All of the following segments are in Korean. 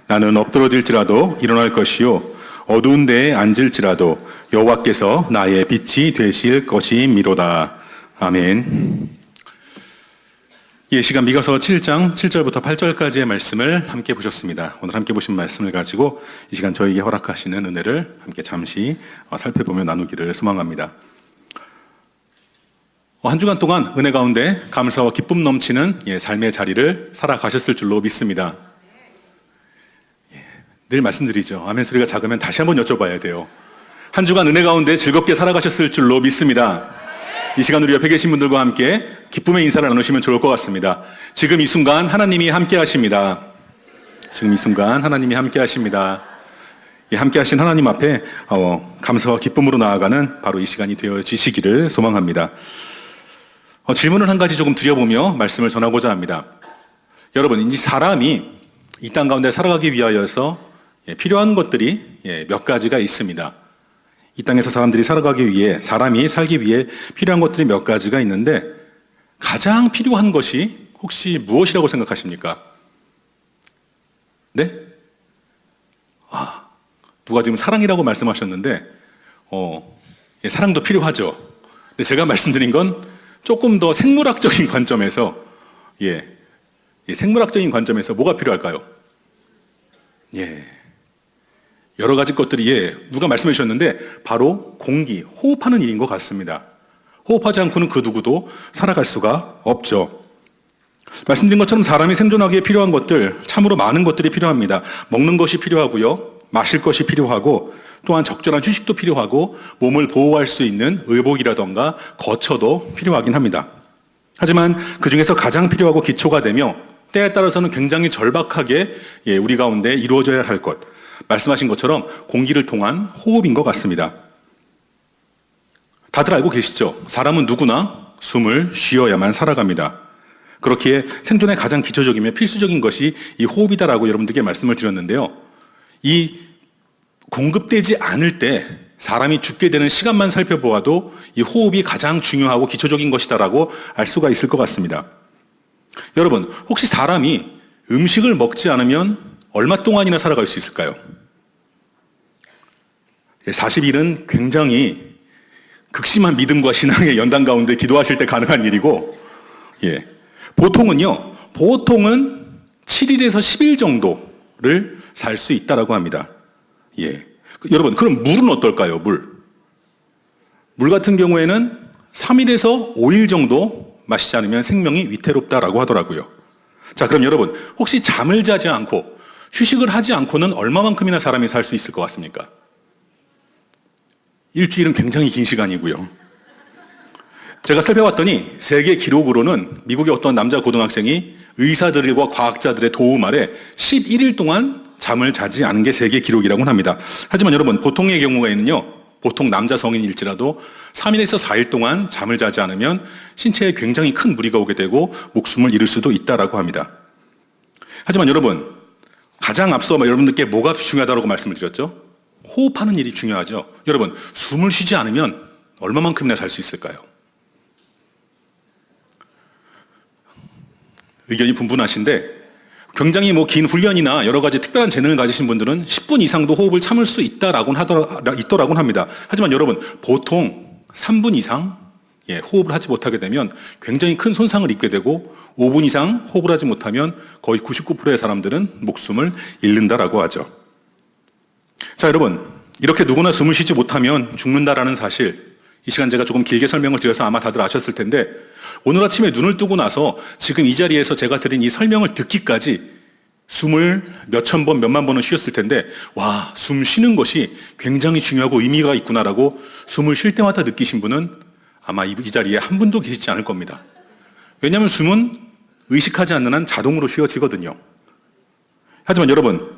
나는 엎드러질지라도 일어날 것이요 어두운 데에 앉을지라도 여호와께서 나의 빛이 되실 것이미로다. 아멘. 이 시간 미가서 7장 7절부터 8절까지의 말씀을 함께 보셨습니다. 오늘 함께 보신 말씀을 가지고 이 시간 저에게 허락하시는 은혜를 함께 잠시 살펴보며 나누기를 소망합니다. 한 주간 동안 은혜 가운데 감사와 기쁨 넘치는 삶의 자리를 살아가셨을 줄로 믿습니다. 늘 말씀드리죠. 아멘 소리가 작으면 다시 한번 여쭤봐야 돼요. 한 주간 은혜 가운데 즐겁게 살아가셨을 줄로 믿습니다. 이 시간 우리 옆에 계신 분들과 함께 기쁨의 인사를 나누시면 좋을 것 같습니다. 지금 이 순간 하나님이 함께 하십니다. 지금 이 순간 하나님이 함께 하십니다. 함께 하신 하나님 앞에 감사와 기쁨으로 나아가는 바로 이 시간이 되어지시기를 소망합니다. 질문을 한 가지 조금 드려보며 말씀을 전하고자 합니다. 여러분, 이 사람이 이 땅 가운데 살아가기 위하여서 필요한 것들이 몇 가지가 있습니다. 이 땅에서 사람들이 살아가기 위해, 사람이 살기 위해 필요한 것들이 몇 가지가 있는데 가장 필요한 것이 혹시 무엇이라고 생각하십니까? 네? 누가 지금 사랑이라고 말씀하셨는데 사랑도 필요하죠. 근데 제가 말씀드린 건 조금 더 생물학적인 관점에서 생물학적인 관점에서 뭐가 필요할까요? 여러 가지 것들이 누가 말씀해 주셨는데 바로 공기, 호흡하는 일인 것 같습니다. 호흡하지 않고는 그 누구도 살아갈 수가 없죠. 말씀드린 것처럼 사람이 생존하기에 필요한 것들, 참으로 많은 것들이 필요합니다. 먹는 것이 필요하고요, 마실 것이 필요하고, 또한 적절한 휴식도 필요하고, 몸을 보호할 수 있는 의복이라던가 거처도 필요하긴 합니다. 하지만 그 중에서 가장 필요하고 기초가 되며 때에 따라서는 굉장히 절박하게 우리 가운데 이루어져야 할 것, 말씀하신 것처럼 공기를 통한 호흡인 것 같습니다. 다들 알고 계시죠? 사람은 누구나 숨을 쉬어야만 살아갑니다. 그렇기에 생존의 가장 기초적이며 필수적인 것이 이 호흡이다라고 여러분들께 말씀을 드렸는데요. 이 공급되지 않을 때 사람이 죽게 되는 시간만 살펴보아도 이 호흡이 가장 중요하고 기초적인 것이다라고 알 수가 있을 것 같습니다. 여러분, 혹시 사람이 음식을 먹지 않으면 얼마 동안이나 살아갈 수 있을까요? 40일은 굉장히 극심한 믿음과 신앙의 연단 가운데 기도하실 때 가능한 일이고, 보통은 7일에서 10일 정도를 살 수 있다라고 합니다. 여러분, 그럼 물은 어떨까요? 물 같은 경우에는 3일에서 5일 정도 마시지 않으면 생명이 위태롭다라고 하더라고요. 자, 그럼 여러분, 혹시 잠을 자지 않고 휴식을 하지 않고는 얼마만큼이나 사람이 살 수 있을 것 같습니까? 일주일은 굉장히 긴 시간이고요. 제가 살펴봤더니 세계 기록으로는 미국의 어떤 남자 고등학생이 의사들과 과학자들의 도움 아래 11일 동안 잠을 자지 않은 게 세계 기록이라고 합니다. 하지만 여러분, 보통의 경우에는요, 보통 남자 성인일지라도 3일에서 4일 동안 잠을 자지 않으면 신체에 굉장히 큰 무리가 오게 되고 목숨을 잃을 수도 있다라고 합니다. 하지만 여러분, 가장 앞서 여러분들께 뭐가 중요하다고 말씀을 드렸죠? 호흡하는 일이 중요하죠. 여러분, 숨을 쉬지 않으면 얼마만큼이나 살 수 있을까요? 의견이 분분하신데 굉장히 긴 훈련이나 여러 가지 특별한 재능을 가지신 분들은 10분 이상도 호흡을 참을 수 있다라고는 합니다. 하지만 여러분, 보통 3분 이상 호흡을 하지 못하게 되면 굉장히 큰 손상을 입게 되고 5분 이상 호흡을 하지 못하면 거의 99%의 사람들은 목숨을 잃는다라고 하죠. 자, 여러분, 이렇게 누구나 숨을 쉬지 못하면 죽는다라는 사실, 이 시간 제가 조금 길게 설명을 드려서 아마 다들 아셨을 텐데 오늘 아침에 눈을 뜨고 나서 지금 이 자리에서 제가 드린 이 설명을 듣기까지 숨을 몇천 번, 몇만 번은 쉬었을 텐데 숨 쉬는 것이 굉장히 중요하고 의미가 있구나라고 숨을 쉴 때마다 느끼신 분은 아마 이 자리에 한 분도 계시지 않을 겁니다. 왜냐하면 숨은 의식하지 않는 한 자동으로 쉬어지거든요. 하지만 여러분,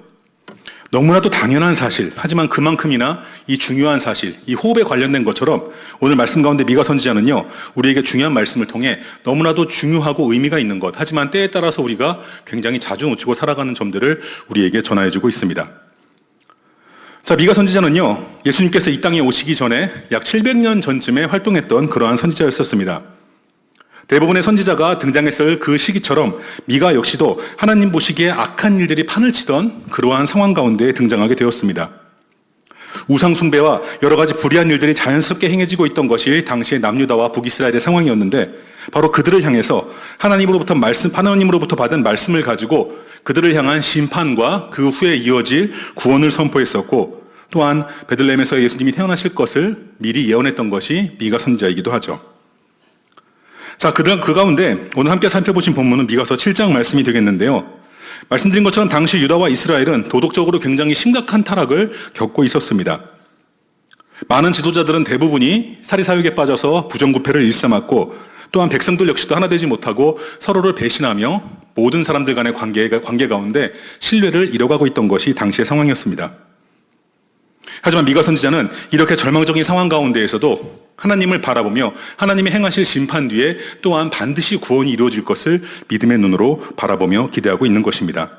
너무나도 당연한 사실, 하지만 그만큼이나 이 중요한 사실, 이 호흡에 관련된 것처럼 오늘 말씀 가운데 미가 선지자는요, 우리에게 중요한 말씀을 통해 너무나도 중요하고 의미가 있는 것, 하지만 때에 따라서 우리가 굉장히 자주 놓치고 살아가는 점들을 우리에게 전하여주고 있습니다. 자, 미가 선지자는요, 예수님께서 이 땅에 오시기 전에 약 700년 전쯤에 활동했던 그러한 선지자였었습니다. 대부분의 선지자가 등장했을 그 시기처럼 미가 역시도 하나님 보시기에 악한 일들이 판을 치던 그러한 상황 가운데 등장하게 되었습니다. 우상 숭배와 여러 가지 불의한 일들이 자연스럽게 행해지고 있던 것이 당시의 남유다와 북이스라엘의 상황이었는데 바로 그들을 향해서 하나님으로부터 받은 말씀을 가지고 그들을 향한 심판과 그 후에 이어질 구원을 선포했었고 또한 베들레헴에서 예수님이 태어나실 것을 미리 예언했던 것이 미가 선지자이기도 하죠. 자, 그 가운데 오늘 함께 살펴보신 본문은 미가서 7장 말씀이 되겠는데요. 말씀드린 것처럼 당시 유다와 이스라엘은 도덕적으로 굉장히 심각한 타락을 겪고 있었습니다. 많은 지도자들은 대부분이 사리사욕에 빠져서 부정부패를 일삼았고 또한 백성들 역시도 하나 되지 못하고 서로를 배신하며 모든 사람들 간의 관계 가운데 신뢰를 잃어가고 있던 것이 당시의 상황이었습니다. 하지만 미가 선지자는 이렇게 절망적인 상황 가운데에서도 하나님을 바라보며 하나님이 행하실 심판 뒤에 또한 반드시 구원이 이루어질 것을 믿음의 눈으로 바라보며 기대하고 있는 것입니다.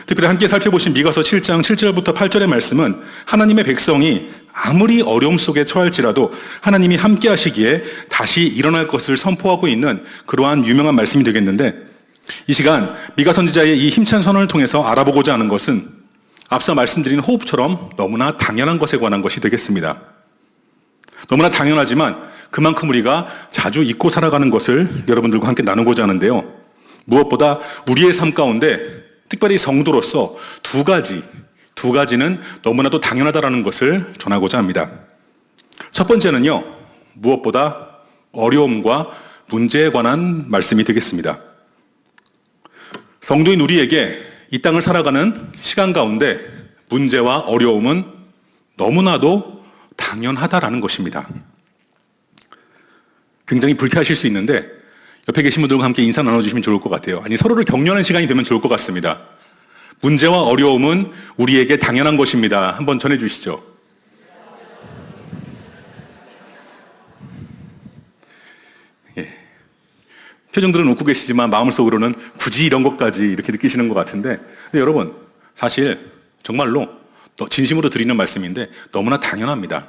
특별히 함께 살펴보신 미가서 7장 7절부터 8절의 말씀은 하나님의 백성이 아무리 어려움 속에 처할지라도 하나님이 함께 하시기에 다시 일어날 것을 선포하고 있는 그러한 유명한 말씀이 되겠는데 이 시간 미가 선지자의 이 힘찬 선언을 통해서 알아보고자 하는 것은 앞서 말씀드린 호흡처럼 너무나 당연한 것에 관한 것이 되겠습니다. 너무나 당연하지만 그만큼 우리가 자주 잊고 살아가는 것을 여러분들과 함께 나누고자 하는데요. 무엇보다 우리의 삶 가운데 특별히 성도로서 두 가지는 너무나도 당연하다라는 것을 전하고자 합니다. 첫 번째는요, 무엇보다 어려움과 문제에 관한 말씀이 되겠습니다. 성도인 우리에게 이 땅을 살아가는 시간 가운데 문제와 어려움은 너무나도 당연하다라는 것입니다. 굉장히 불쾌하실 수 있는데 옆에 계신 분들과 함께 인사 나눠주시면 좋을 것 같아요. 아니, 서로를 격려하는 시간이 되면 좋을 것 같습니다. 문제와 어려움은 우리에게 당연한 것입니다. 한번 전해주시죠. 예. 표정들은 웃고 계시지만 마음속으로는 굳이 이런 것까지 이렇게 느끼시는 것 같은데, 근데 여러분, 사실 정말로 진심으로 드리는 말씀인데 너무나 당연합니다.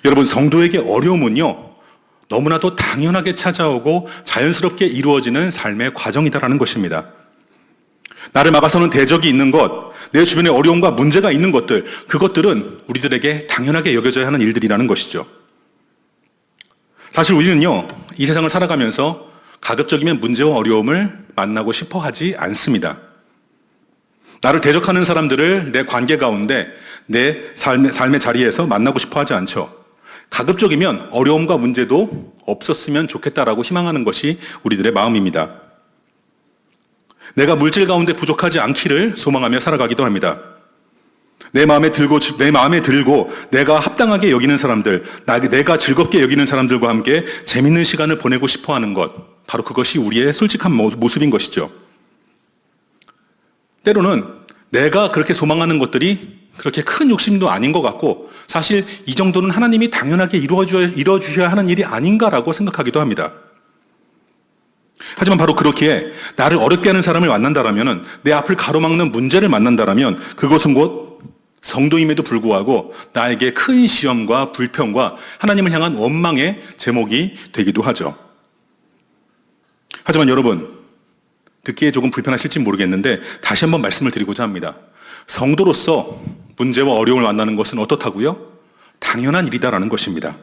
여러분, 성도에게 어려움은요, 너무나도 당연하게 찾아오고 자연스럽게 이루어지는 삶의 과정이다라는 것입니다. 나를 막아서는 대적이 있는 것, 내 주변에 어려움과 문제가 있는 것들, 그것들은 우리들에게 당연하게 여겨져야 하는 일들이라는 것이죠. 사실 우리는요, 이 세상을 살아가면서 가급적이면 문제와 어려움을 만나고 싶어 하지 않습니다. 나를 대적하는 사람들을 내 관계 가운데, 내 삶의 자리에서 만나고 싶어 하지 않죠. 가급적이면 어려움과 문제도 없었으면 좋겠다라고 희망하는 것이 우리들의 마음입니다. 내가 물질 가운데 부족하지 않기를 소망하며 살아가기도 합니다. 내 마음에 들고 내가 합당하게 여기는 사람들, 내가 즐겁게 여기는 사람들과 함께 재밌는 시간을 보내고 싶어 하는 것, 바로 그것이 우리의 솔직한 모습인 것이죠. 때로는 내가 그렇게 소망하는 것들이 그렇게 큰 욕심도 아닌 것 같고 사실 이 정도는 하나님이 당연하게 이루어주셔야 하는 일이 아닌가라고 생각하기도 합니다. 하지만 바로 그렇기에 나를 어렵게 하는 사람을 만난다라면, 내 앞을 가로막는 문제를 만난다라면 그것은 곧 성도임에도 불구하고 나에게 큰 시험과 불평과 하나님을 향한 원망의 제목이 되기도 하죠. 하지만 여러분, 듣기에 조금 불편하실지 모르겠는데 다시 한번 말씀을 드리고자 합니다. 성도로서 문제와 어려움을 만나는 것은 어떻다고요? 당연한 일이다라는 것입니다.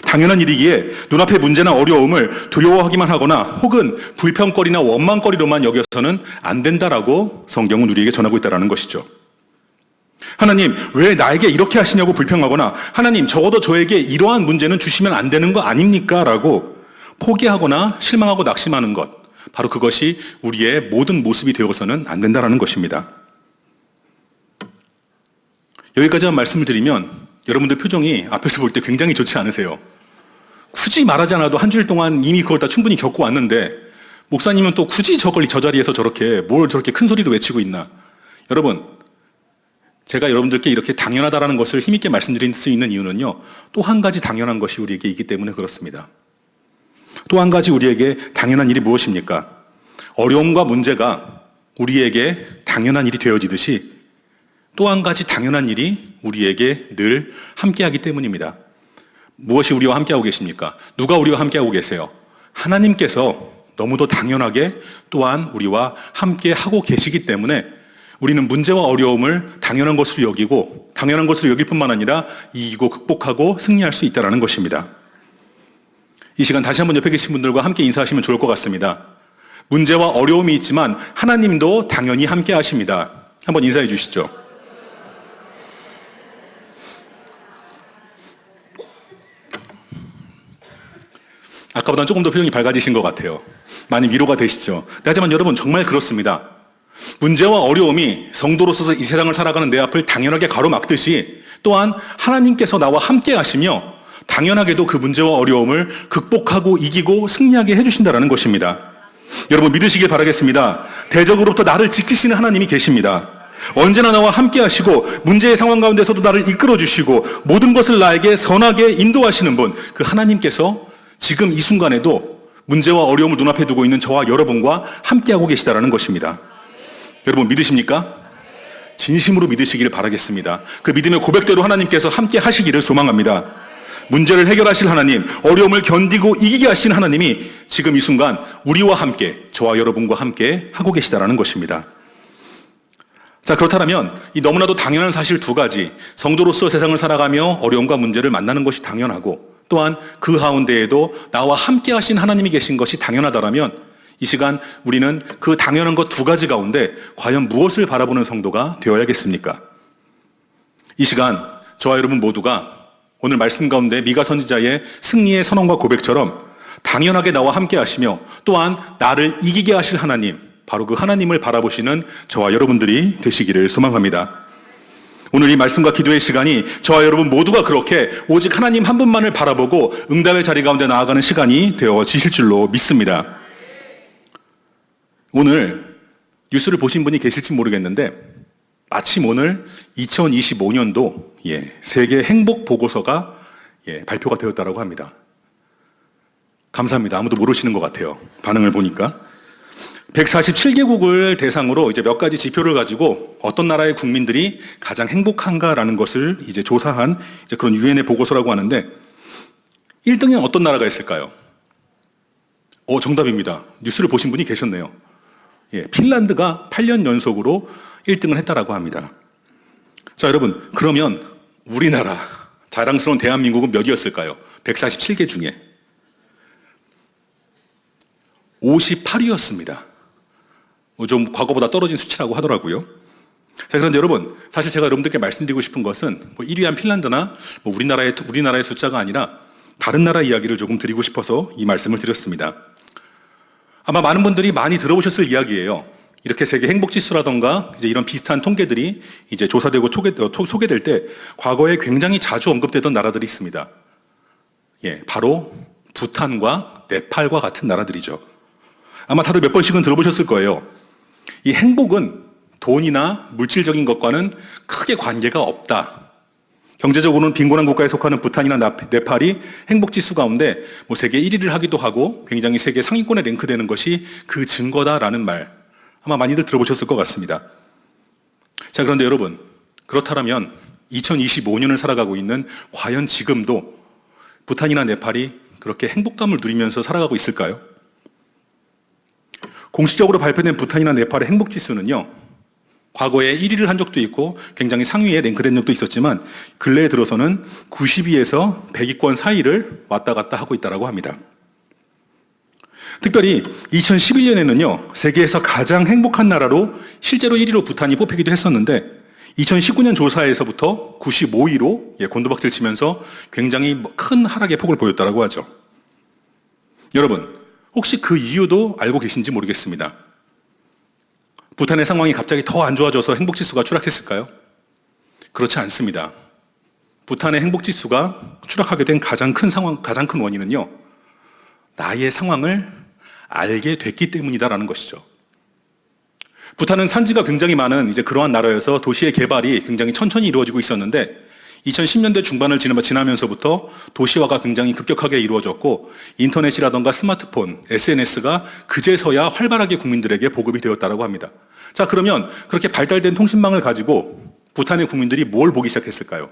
당연한 일이기에 눈앞의 문제나 어려움을 두려워하기만 하거나 혹은 불평거리나 원망거리로만 여겨서는 안 된다라고 성경은 우리에게 전하고 있다는 것이죠. 하나님, 왜 나에게 이렇게 하시냐고 불평하거나 하나님, 적어도 저에게 이러한 문제는 주시면 안 되는 거 아닙니까? 라고 포기하거나 실망하고 낙심하는 것, 바로 그것이 우리의 모든 모습이 되어서는 안 된다는 것입니다. 여기까지만 말씀을 드리면 여러분들 표정이 앞에서 볼 때 굉장히 좋지 않으세요. 굳이 말하지 않아도 한 주일 동안 이미 그걸 다 충분히 겪고 왔는데 목사님은 또 굳이 저 자리에서 뭘 저렇게 큰 소리로 외치고 있나. 여러분, 제가 여러분들께 이렇게 당연하다라는 것을 힘있게 말씀드릴 수 있는 이유는요, 또 한 가지 당연한 것이 우리에게 있기 때문에 그렇습니다. 또 한 가지 우리에게 당연한 일이 무엇입니까? 어려움과 문제가 우리에게 당연한 일이 되어지듯이 또 한 가지 당연한 일이 우리에게 늘 함께하기 때문입니다. 무엇이 우리와 함께하고 계십니까? 누가 우리와 함께하고 계세요? 하나님께서 너무도 당연하게 또한 우리와 함께 하고 계시기 때문에 우리는 문제와 어려움을 당연한 것으로 여기고 당연한 것으로 여길 뿐만 아니라 이기고 극복하고 승리할 수 있다는 것입니다. 이 시간 다시 한번 옆에 계신 분들과 함께 인사하시면 좋을 것 같습니다. 문제와 어려움이 있지만 하나님도 당연히 함께 하십니다. 한번 인사해 주시죠. 아까보다는 조금 더 표정이 밝아지신 것 같아요. 많이 위로가 되시죠. 하지만 여러분 정말 그렇습니다. 문제와 어려움이 성도로서 이 세상을 살아가는 내 앞을 당연하게 가로막듯이 또한 하나님께서 나와 함께 하시며 당연하게도 그 문제와 어려움을 극복하고 이기고 승리하게 해주신다는 것입니다. 여러분 믿으시길 바라겠습니다. 대적으로부터 나를 지키시는 하나님이 계십니다. 언제나 나와 함께 하시고 문제의 상황 가운데서도 나를 이끌어 주시고 모든 것을 나에게 선하게 인도하시는 분, 그 하나님께서 지금 이 순간에도 문제와 어려움을 눈앞에 두고 있는 저와 여러분과 함께하고 계시다는 것입니다. 여러분 믿으십니까? 진심으로 믿으시기를 바라겠습니다. 그 믿음의 고백대로 하나님께서 함께 하시기를 소망합니다. 문제를 해결하실 하나님, 어려움을 견디고 이기게 하신 하나님이 지금 이 순간 우리와 함께, 저와 여러분과 함께 하고 계시다는 것입니다. 자, 그렇다면 이 너무나도 당연한 사실 두 가지, 성도로서 세상을 살아가며 어려움과 문제를 만나는 것이 당연하고 또한 그 가운데에도 나와 함께 하신 하나님이 계신 것이 당연하다면 이 시간 우리는 그 당연한 것 두 가지 가운데 과연 무엇을 바라보는 성도가 되어야겠습니까? 이 시간 저와 여러분 모두가 오늘 말씀 가운데 미가 선지자의 승리의 선언과 고백처럼 당연하게 나와 함께 하시며 또한 나를 이기게 하실 하나님, 바로 그 하나님을 바라보시는 저와 여러분들이 되시기를 소망합니다. 오늘 이 말씀과 기도의 시간이 저와 여러분 모두가 그렇게 오직 하나님 한 분만을 바라보고 응답의 자리 가운데 나아가는 시간이 되어지실 줄로 믿습니다. 오늘 뉴스를 보신 분이 계실지 모르겠는데 마침 오늘 2025년도 세계 행복 보고서가 발표가 되었다고 합니다. 감사합니다. 아무도 모르시는 것 같아요. 반응을 보니까. 147개국을 대상으로 이제 몇 가지 지표를 가지고 어떤 나라의 국민들이 가장 행복한가라는 것을 이제 조사한 이제 그런 유엔의 보고서라고 하는데 1등에 어떤 나라가 있을까요? 정답입니다. 뉴스를 보신 분이 계셨네요. 핀란드가 8년 연속으로 1등을 했다라고 합니다. 자, 여러분, 그러면 우리나라 자랑스러운 대한민국은 몇이었을까요? 147개 중에 58위였습니다. 좀 과거보다 떨어진 수치라고 하더라고요. 자, 그런데 여러분, 사실 제가 여러분들께 말씀드리고 싶은 것은 1위한 핀란드나 우리나라의 숫자가 아니라 다른 나라 이야기를 조금 드리고 싶어서 이 말씀을 드렸습니다. 아마 많은 분들이 많이 들어보셨을 이야기예요. 이렇게 세계 행복지수라던가 이제 이런 비슷한 통계들이 이제 조사되고 소개될 때 과거에 굉장히 자주 언급되던 나라들이 있습니다. 바로 부탄과 네팔과 같은 나라들이죠. 아마 다들 몇 번씩은 들어보셨을 거예요. 이 행복은 돈이나 물질적인 것과는 크게 관계가 없다. 경제적으로는 빈곤한 국가에 속하는 부탄이나 네팔이 행복지수 가운데 세계 1위를 하기도 하고 굉장히 세계 상위권에 랭크되는 것이 그 증거다라는 말 아마 많이들 들어보셨을 것 같습니다. 자, 그런데 여러분, 그렇다면 2025년을 살아가고 있는 과연 지금도 부탄이나 네팔이 그렇게 행복감을 누리면서 살아가고 있을까요? 공식적으로 발표된 부탄이나 네팔의 행복지수는요, 과거에 1위를 한 적도 있고 굉장히 상위에 랭크된 적도 있었지만 근래에 들어서는 90위에서 100위권 사이를 왔다 갔다 하고 있다고 합니다. 특별히 2011년에는요, 세계에서 가장 행복한 나라로 실제로 1위로 부탄이 뽑히기도 했었는데 2019년 조사에서부터 95위로 곤두박질 치면서 굉장히 큰 하락의 폭을 보였다고 하죠. 여러분, 혹시 그 이유도 알고 계신지 모르겠습니다. 부탄의 상황이 갑자기 더 안 좋아져서 행복지수가 추락했을까요? 그렇지 않습니다. 부탄의 행복지수가 추락하게 된 가장 큰 원인은요, 나의 상황을 알게 됐기 때문이다라는 것이죠. 부탄은 산지가 굉장히 많은 이제 그러한 나라여서 도시의 개발이 굉장히 천천히 이루어지고 있었는데 2010년대 중반을 지나면서부터 도시화가 굉장히 급격하게 이루어졌고 인터넷이라던가 스마트폰, SNS가 그제서야 활발하게 국민들에게 보급이 되었다고 합니다. 자, 그러면 그렇게 발달된 통신망을 가지고 부탄의 국민들이 뭘 보기 시작했을까요?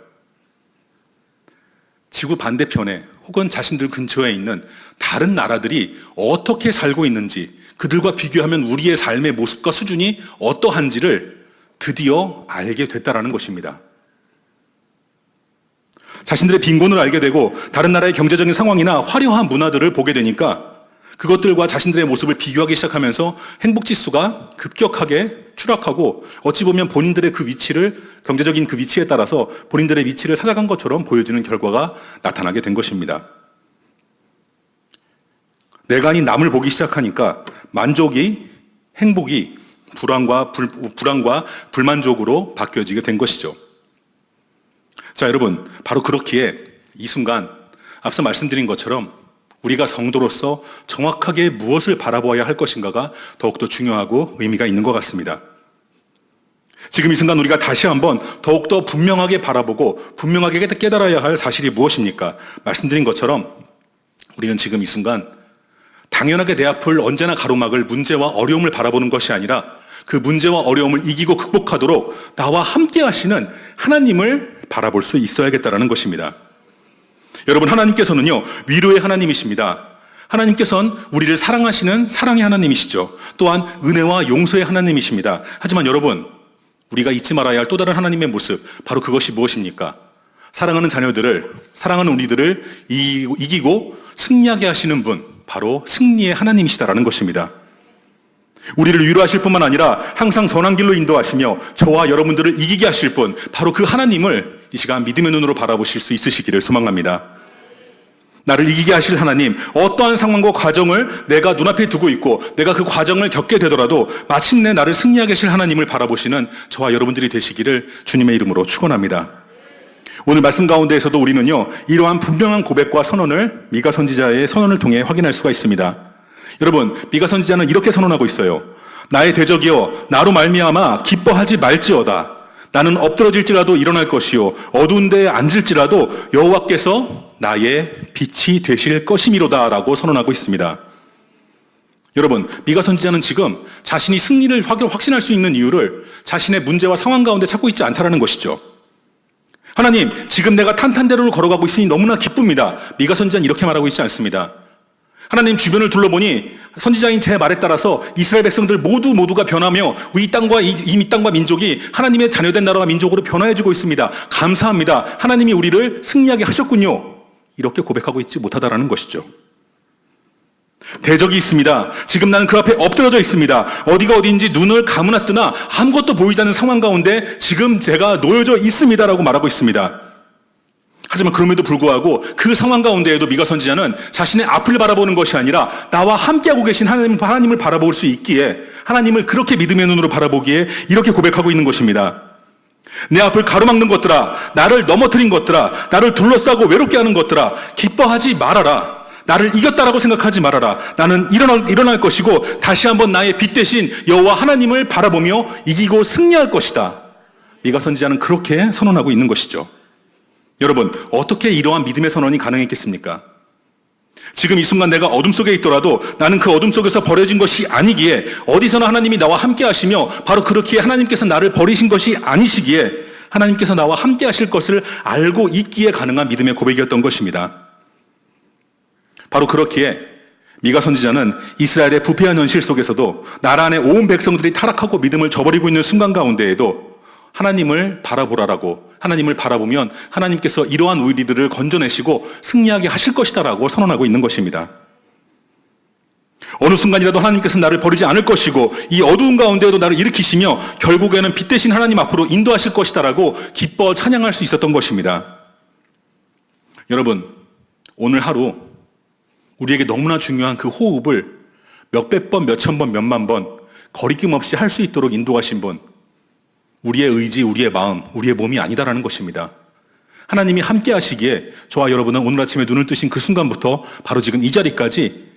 지구 반대편에 혹은 자신들 근처에 있는 다른 나라들이 어떻게 살고 있는지, 그들과 비교하면 우리의 삶의 모습과 수준이 어떠한지를 드디어 알게 됐다라는 것입니다. 자신들의 빈곤을 알게 되고 다른 나라의 경제적인 상황이나 화려한 문화들을 보게 되니까 그것들과 자신들의 모습을 비교하기 시작하면서 행복지수가 급격하게 추락하고 어찌 보면 본인들의 그 위치를, 경제적인 그 위치에 따라서 본인들의 위치를 찾아간 것처럼 보여지는 결과가 나타나게 된 것입니다. 내가 아닌 남을 보기 시작하니까 만족이, 행복이 불안과 불만족으로 바뀌어지게 된 것이죠. 자, 여러분, 바로 그렇기에 이 순간 앞서 말씀드린 것처럼 우리가 성도로서 정확하게 무엇을 바라보아야 할 것인가가 더욱더 중요하고 의미가 있는 것 같습니다. 지금 이 순간 우리가 다시 한번 더욱더 분명하게 바라보고 분명하게 깨달아야 할 사실이 무엇입니까? 말씀드린 것처럼 우리는 지금 이 순간 당연하게 내 앞을 언제나 가로막을 문제와 어려움을 바라보는 것이 아니라 그 문제와 어려움을 이기고 극복하도록 나와 함께 하시는 하나님을 바라볼 수 있어야겠다는 것입니다. 여러분, 하나님께서는요, 위로의 하나님이십니다. 하나님께서는 우리를 사랑하시는 사랑의 하나님이시죠. 또한 은혜와 용서의 하나님이십니다. 하지만 여러분, 우리가 잊지 말아야 할 또 다른 하나님의 모습, 바로 그것이 무엇입니까? 사랑하는 자녀들을, 사랑하는 우리들을 이기고 승리하게 하시는 분, 바로 승리의 하나님이시다라는 것입니다. 우리를 위로하실 뿐만 아니라 항상 선한 길로 인도하시며 저와 여러분들을 이기게 하실 분, 바로 그 하나님을 이 시간 믿음의 눈으로 바라보실 수 있으시기를 소망합니다. 나를 이기게 하실 하나님, 어떠한 상황과 과정을 내가 눈앞에 두고 있고 내가 그 과정을 겪게 되더라도 마침내 나를 승리하게 하실 하나님을 바라보시는 저와 여러분들이 되시기를 주님의 이름으로 축원합니다. 오늘 말씀 가운데에서도 우리는요, 이러한 분명한 고백과 선언을 미가 선지자의 선언을 통해 확인할 수가 있습니다. 여러분, 미가 선지자는 이렇게 선언하고 있어요. 나의 대적이여, 나로 말미암아 기뻐하지 말지어다. 나는 엎드러질지라도 일어날 것이요, 어두운 데에 앉을지라도 여호와께서 나의 빛이 되실 것이미로다 라고 선언하고 있습니다. 여러분, 미가 선지자는 지금 자신이 승리를 확신할 수 있는 이유를 자신의 문제와 상황 가운데 찾고 있지 않다라는 것이죠. 하나님, 지금 내가 탄탄대로를 걸어가고 있으니 너무나 기쁩니다. 미가 선지자는 이렇게 말하고 있지 않습니다. 하나님, 주변을 둘러보니 선지자인 제 말에 따라서 이스라엘 백성들 모두가 변하며 이 땅과 민족이 하나님의 자녀된 나라와 민족으로 변화해지고 있습니다. 감사합니다. 하나님이 우리를 승리하게 하셨군요. 이렇게 고백하고 있지 못하다라는 것이죠. 대적이 있습니다. 지금 나는 그 앞에 엎드려져 있습니다. 어디가 어디인지 눈을 감으나 뜨나 아무것도 보이지 않는 상황 가운데 지금 제가 놓여져 있습니다라고 말하고 있습니다. 하지만 그럼에도 불구하고 그 상황 가운데에도 미가 선지자는 자신의 앞을 바라보는 것이 아니라 나와 함께하고 계신 하나님을 바라볼 수 있기에, 하나님을 그렇게 믿음의 눈으로 바라보기에 이렇게 고백하고 있는 것입니다. 내 앞을 가로막는 것들아, 나를 넘어뜨린 것들아, 나를 둘러싸고 외롭게 하는 것들아, 기뻐하지 말아라. 나를 이겼다라고 생각하지 말아라. 나는 일어날 것이고 다시 한번 나의 빛 대신 여호와 하나님을 바라보며 이기고 승리할 것이다. 미가 선지자는 그렇게 선언하고 있는 것이죠. 여러분, 어떻게 이러한 믿음의 선언이 가능했겠습니까? 지금 이 순간 내가 어둠 속에 있더라도 나는 그 어둠 속에서 버려진 것이 아니기에, 어디서나 하나님이 나와 함께 하시며 바로 그렇기에 하나님께서 나를 버리신 것이 아니시기에 하나님께서 나와 함께 하실 것을 알고 있기에 가능한 믿음의 고백이었던 것입니다. 바로 그렇기에 미가 선지자는 이스라엘의 부패한 현실 속에서도 나라 안에 온 백성들이 타락하고 믿음을 저버리고 있는 순간 가운데에도 하나님을 바라보라라고, 하나님을 바라보면 하나님께서 이러한 우리들을 건져내시고 승리하게 하실 것이다라고 선언하고 있는 것입니다. 어느 순간이라도 하나님께서 나를 버리지 않을 것이고 이 어두운 가운데에도 나를 일으키시며 결국에는 빛 대신 하나님 앞으로 인도하실 것이다라고 기뻐 찬양할 수 있었던 것입니다. 여러분, 오늘 하루 우리에게 너무나 중요한 그 호흡을 몇백 번, 몇천 번, 몇만 번 거리낌 없이 할 수 있도록 인도하신 분, 우리의 의지, 우리의 마음, 우리의 몸이 아니다라는 것입니다. 하나님이 함께 하시기에 저와 여러분은 오늘 아침에 눈을 뜨신 그 순간부터 바로 지금 이 자리까지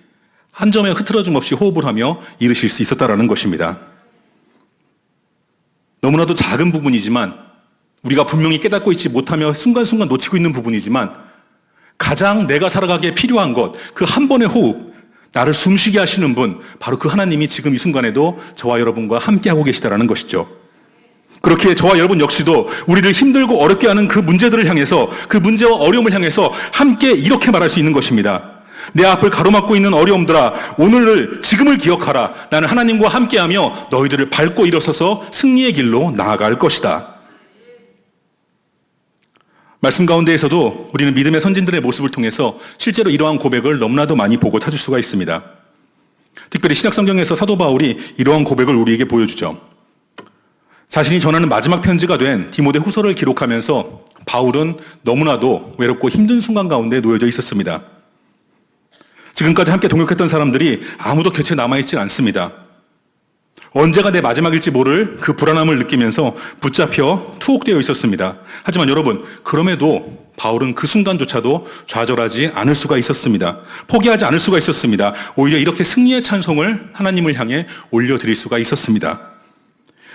한 점의 흐트러짐 없이 호흡을 하며 이르실 수 있었다라는 것입니다. 너무나도 작은 부분이지만, 우리가 분명히 깨닫고 있지 못하며 순간순간 놓치고 있는 부분이지만, 가장 내가 살아가기에 필요한 것, 그 한 번의 호흡, 나를 숨쉬게 하시는 분, 바로 그 하나님이 지금 이 순간에도 저와 여러분과 함께하고 계시다라는 것이죠. 그렇게 저와 여러분 역시도 우리를 힘들고 어렵게 하는 그 문제들을 향해서, 그 문제와 어려움을 향해서 함께 이렇게 말할 수 있는 것입니다. 내 앞을 가로막고 있는 어려움들아, 오늘을, 지금을 기억하라. 나는 하나님과 함께하며 너희들을 밟고 일어서서 승리의 길로 나아갈 것이다. 말씀 가운데에서도 우리는 믿음의 선진들의 모습을 통해서 실제로 이러한 고백을 너무나도 많이 보고 찾을 수가 있습니다. 특별히 신약성경에서 사도 바울이 이러한 고백을 우리에게 보여주죠. 자신이 전하는 마지막 편지가 된 디모데 후서를 기록하면서 바울은 너무나도 외롭고 힘든 순간 가운데 놓여져 있었습니다. 지금까지 함께 동역했던 사람들이 아무도 곁에 남아있지 않습니다. 언제가 내 마지막일지 모를 그 불안함을 느끼면서 붙잡혀 투옥되어 있었습니다. 하지만 여러분, 그럼에도 바울은 그 순간조차도 좌절하지 않을 수가 있었습니다. 포기하지 않을 수가 있었습니다. 오히려 이렇게 승리의 찬송을 하나님을 향해 올려드릴 수가 있었습니다.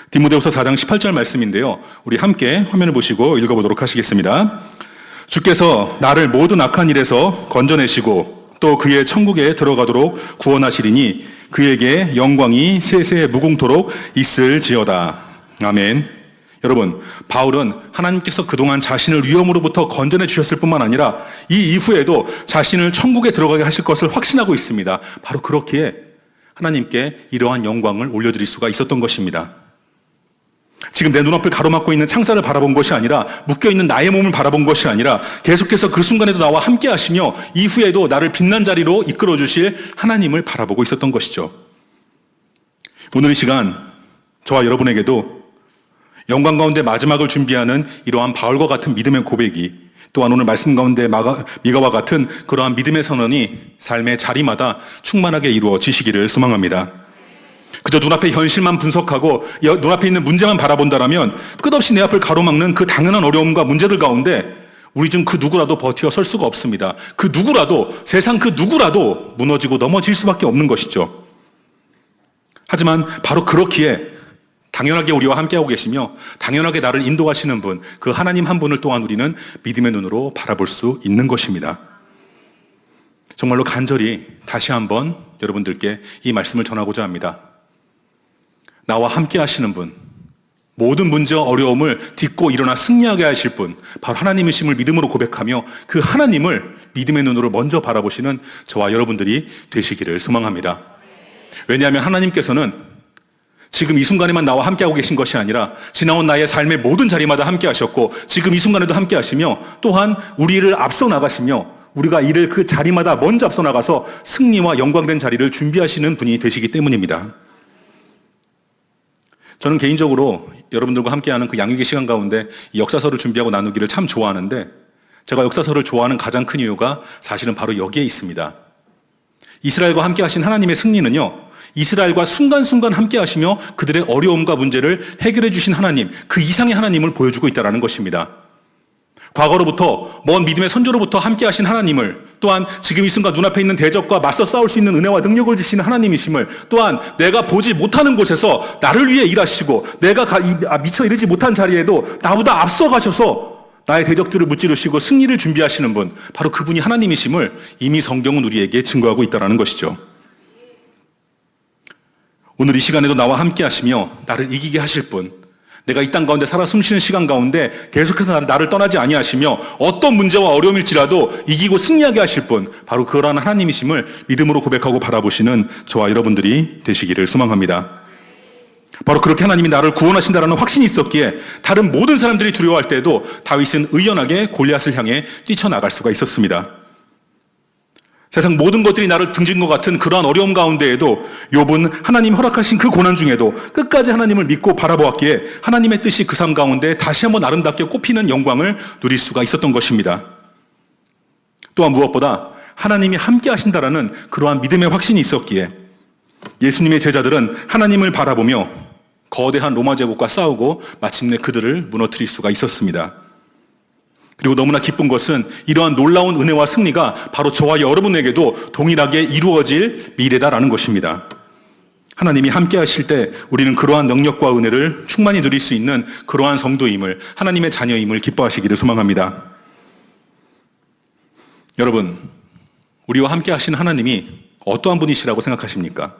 디모데후서 4장 18절 말씀인데요. 우리 함께 화면을 보시고 읽어보도록 하시겠습니다. 주께서 나를 모든 악한 일에서 건져내시고 또 그의 천국에 들어가도록 구원하시리니 그에게 영광이 세세 무궁토록 있을지어다. 아멘. 여러분, 바울은 하나님께서 그동안 자신을 위험으로부터 건져내 주셨을 뿐만 아니라 이 이후에도 자신을 천국에 들어가게 하실 것을 확신하고 있습니다. 바로 그렇기에 하나님께 이러한 영광을 올려드릴 수가 있었던 것입니다. 지금 내 눈앞을 가로막고 있는 창살을 바라본 것이 아니라, 묶여있는 나의 몸을 바라본 것이 아니라 계속해서 그 순간에도 나와 함께 하시며 이후에도 나를 빛난 자리로 이끌어 주실 하나님을 바라보고 있었던 것이죠. 오늘 이 시간 저와 여러분에게도 영광 가운데 마지막을 준비하는 이러한 바울과 같은 믿음의 고백이, 또한 오늘 말씀 가운데 미가와 같은 그러한 믿음의 선언이 삶의 자리마다 충만하게 이루어지시기를 소망합니다. 그저 눈앞의 현실만 분석하고 눈앞에 있는 문제만 바라본다라면 끝없이 내 앞을 가로막는 그 당연한 어려움과 문제들 가운데 우리 중 그 누구라도 버티어 설 수가 없습니다. 그 누구라도, 세상 그 누구라도 무너지고 넘어질 수밖에 없는 것이죠. 하지만 바로 그렇기에 당연하게 우리와 함께하고 계시며 당연하게 나를 인도하시는 분, 그 하나님 한 분을 또한 우리는 믿음의 눈으로 바라볼 수 있는 것입니다. 정말로 간절히 다시 한번 여러분들께 이 말씀을 전하고자 합니다. 나와 함께 하시는 분, 모든 문제와 어려움을 딛고 일어나 승리하게 하실 분, 바로 하나님이심을 믿음으로 고백하며 그 하나님을 믿음의 눈으로 먼저 바라보시는 저와 여러분들이 되시기를 소망합니다. 왜냐하면 하나님께서는 지금 이 순간에만 나와 함께하고 계신 것이 아니라 지나온 나의 삶의 모든 자리마다 함께 하셨고 지금 이 순간에도 함께 하시며 또한 우리를 앞서 나가시며 우리가 이를 그 자리마다 먼저 앞서 나가서 승리와 영광된 자리를 준비하시는 분이 되시기 때문입니다. 저는 개인적으로 여러분들과 함께하는 그 양육의 시간 가운데 이 역사서를 준비하고 나누기를 참 좋아하는데, 제가 역사서를 좋아하는 가장 큰 이유가 사실은 바로 여기에 있습니다. 이스라엘과 함께 하신 하나님의 승리는요, 이스라엘과 순간순간 함께 하시며 그들의 어려움과 문제를 해결해 주신 하나님, 그 이상의 하나님을 보여주고 있다는 것입니다. 과거로부터 먼 믿음의 선조로부터 함께 하신 하나님을, 또한 지금 이 순간 눈앞에 있는 대적과 맞서 싸울 수 있는 은혜와 능력을 주시는 하나님이심을, 또한 내가 보지 못하는 곳에서 나를 위해 일하시고 내가 미처 이르지 못한 자리에도 나보다 앞서 가셔서 나의 대적들을 무찌르시고 승리를 준비하시는 분, 바로 그분이 하나님이심을 이미 성경은 우리에게 증거하고 있다는 것이죠. 오늘 이 시간에도 나와 함께 하시며 나를 이기게 하실 분, 내가 이 땅 가운데 살아 숨쉬는 시간 가운데 계속해서 나를 떠나지 아니하시며 어떤 문제와 어려움일지라도 이기고 승리하게 하실 분, 바로 그러한 하나님이심을 믿음으로 고백하고 바라보시는 저와 여러분들이 되시기를 소망합니다. 바로 그렇게 하나님이 나를 구원하신다라는 확신이 있었기에 다른 모든 사람들이 두려워할 때에도 다윗은 의연하게 골리앗을 향해 뛰쳐나갈 수가 있었습니다. 세상 모든 것들이 나를 등진 것 같은 그러한 어려움 가운데에도 욥은 하나님 허락하신 그 고난 중에도 끝까지 하나님을 믿고 바라보았기에 하나님의 뜻이 그 삶 가운데 다시 한번 아름답게 꽃피는 영광을 누릴 수가 있었던 것입니다. 또한 무엇보다 하나님이 함께 하신다라는 그러한 믿음의 확신이 있었기에 예수님의 제자들은 하나님을 바라보며 거대한 로마 제국과 싸우고 마침내 그들을 무너뜨릴 수가 있었습니다. 그리고 너무나 기쁜 것은 이러한 놀라운 은혜와 승리가 바로 저와 여러분에게도 동일하게 이루어질 미래다라는 것입니다. 하나님이 함께 하실 때 우리는 그러한 능력과 은혜를 충만히 누릴 수 있는 그러한 성도임을, 하나님의 자녀임을 기뻐하시기를 소망합니다. 여러분, 우리와 함께 하신 하나님이 어떠한 분이시라고 생각하십니까?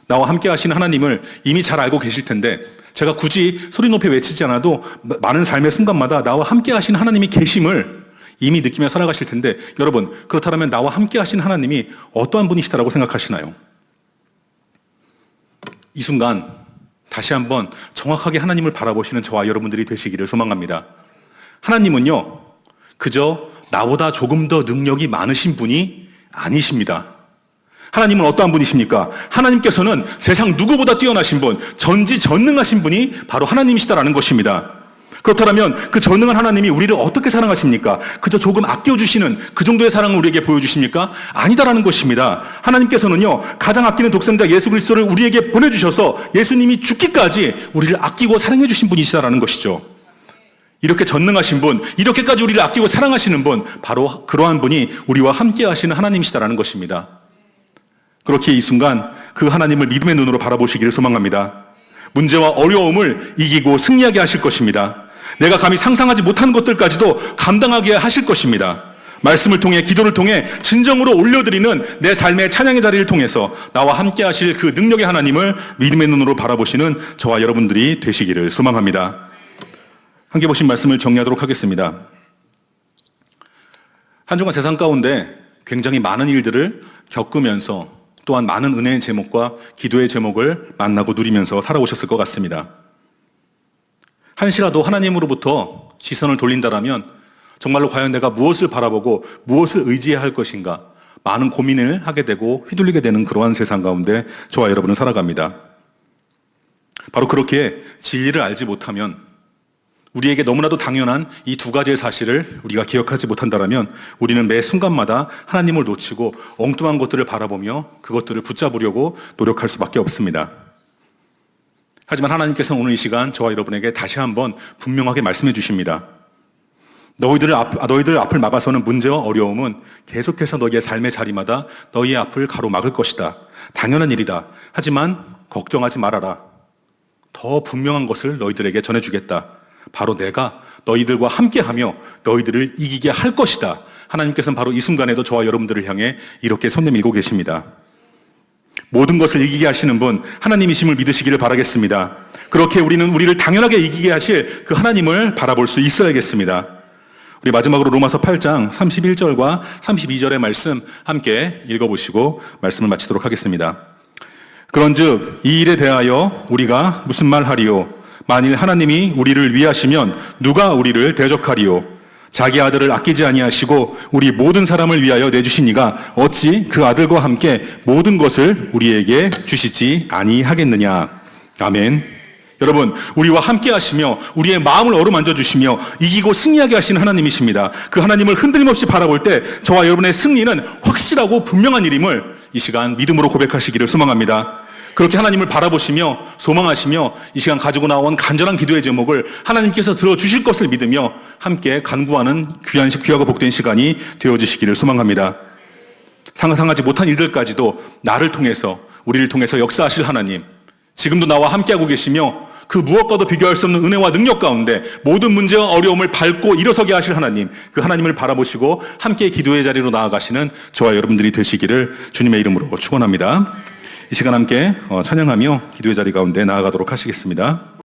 나와 함께 하신 하나님을 이미 잘 알고 계실 텐데 제가 굳이 소리 높여 외치지 않아도 많은 삶의 순간마다 나와 함께 하신 하나님이 계심을 이미 느끼며 살아가실 텐데, 여러분, 그렇다면 나와 함께 하신 하나님이 어떠한 분이시다라고 생각하시나요? 이 순간 다시 한번 정확하게 하나님을 바라보시는 저와 여러분들이 되시기를 소망합니다. 하나님은요, 그저 나보다 조금 더 능력이 많으신 분이 아니십니다. 하나님은 어떠한 분이십니까? 하나님께서는 세상 누구보다 뛰어나신 분, 전지전능하신 분이 바로 하나님이시다라는 것입니다. 그렇다면 그 전능한 하나님이 우리를 어떻게 사랑하십니까? 그저 조금 아껴주시는 그 정도의 사랑을 우리에게 보여주십니까? 아니다라는 것입니다. 하나님께서는요, 가장 아끼는 독생자 예수 그리스도를 우리에게 보내주셔서 예수님이 죽기까지 우리를 아끼고 사랑해 주신 분이시다라는 것이죠. 이렇게 전능하신 분, 이렇게까지 우리를 아끼고 사랑하시는 분, 바로 그러한 분이 우리와 함께 하시는 하나님이시다라는 것입니다. 그렇게 이 순간 그 하나님을 믿음의 눈으로 바라보시기를 소망합니다. 문제와 어려움을 이기고 승리하게 하실 것입니다. 내가 감히 상상하지 못한 것들까지도 감당하게 하실 것입니다. 말씀을 통해, 기도를 통해 진정으로 올려드리는 내 삶의 찬양의 자리를 통해서 나와 함께 하실 그 능력의 하나님을 믿음의 눈으로 바라보시는 저와 여러분들이 되시기를 소망합니다. 함께 보신 말씀을 정리하도록 하겠습니다. 한 주간 세상 가운데 굉장히 많은 일들을 겪으면서 또한 많은 은혜의 제목과 기도의 제목을 만나고 누리면서 살아오셨을 것 같습니다. 한시라도 하나님으로부터 시선을 돌린다라면 정말로 과연 내가 무엇을 바라보고 무엇을 의지해야 할 것인가, 많은 고민을 하게 되고 휘둘리게 되는 그러한 세상 가운데 저와 여러분은 살아갑니다. 바로 그렇게 진리를 알지 못하면, 우리에게 너무나도 당연한 이 두 가지의 사실을 우리가 기억하지 못한다면 우리는 매 순간마다 하나님을 놓치고 엉뚱한 것들을 바라보며 그것들을 붙잡으려고 노력할 수밖에 없습니다. 하지만 하나님께서는 오늘 이 시간 저와 여러분에게 다시 한번 분명하게 말씀해 주십니다. 너희들 앞을 막아서는 문제와 어려움은 계속해서 너희의 삶의 자리마다 너희의 앞을 가로막을 것이다. 당연한 일이다. 하지만 걱정하지 말아라. 더 분명한 것을 너희들에게 전해주겠다. 바로 내가 너희들과 함께하며 너희들을 이기게 할 것이다. 하나님께서는 바로 이 순간에도 저와 여러분들을 향해 이렇게 손 내밀고 계십니다. 모든 것을 이기게 하시는 분 하나님이심을 믿으시기를 바라겠습니다. 그렇게 우리를 당연하게 이기게 하실 그 하나님을 바라볼 수 있어야겠습니다. 우리 마지막으로 로마서 8장 31절과 32절의 말씀 함께 읽어보시고 말씀을 마치도록 하겠습니다. 그런즉 이 일에 대하여 우리가 무슨 말 하리요? 만일 하나님이 우리를 위하시면 누가 우리를 대적하리요? 자기 아들을 아끼지 아니하시고 우리 모든 사람을 위하여 내주신 이가 어찌 그 아들과 함께 모든 것을 우리에게 주시지 아니하겠느냐. 아멘. 여러분, 우리와 함께 하시며 우리의 마음을 어루만져 주시며 이기고 승리하게 하시는 하나님이십니다. 그 하나님을 흔들림없이 바라볼 때 저와 여러분의 승리는 확실하고 분명한 일임을 이 시간 믿음으로 고백하시기를 소망합니다. 그렇게 하나님을 바라보시며 소망하시며 이 시간 가지고 나온 간절한 기도의 제목을 하나님께서 들어주실 것을 믿으며 함께 간구하는 귀하고 복된 시간이 되어주시기를 소망합니다. 상상하지 못한 일들까지도 나를 통해서, 우리를 통해서 역사하실 하나님, 지금도 나와 함께하고 계시며 그 무엇과도 비교할 수 없는 은혜와 능력 가운데 모든 문제와 어려움을 밟고 일어서게 하실 하나님, 그 하나님을 바라보시고 함께 기도의 자리로 나아가시는 저와 여러분들이 되시기를 주님의 이름으로 축원합니다. 이 시간 함께 찬양하며 기도의 자리 가운데 나아가도록 하시겠습니다.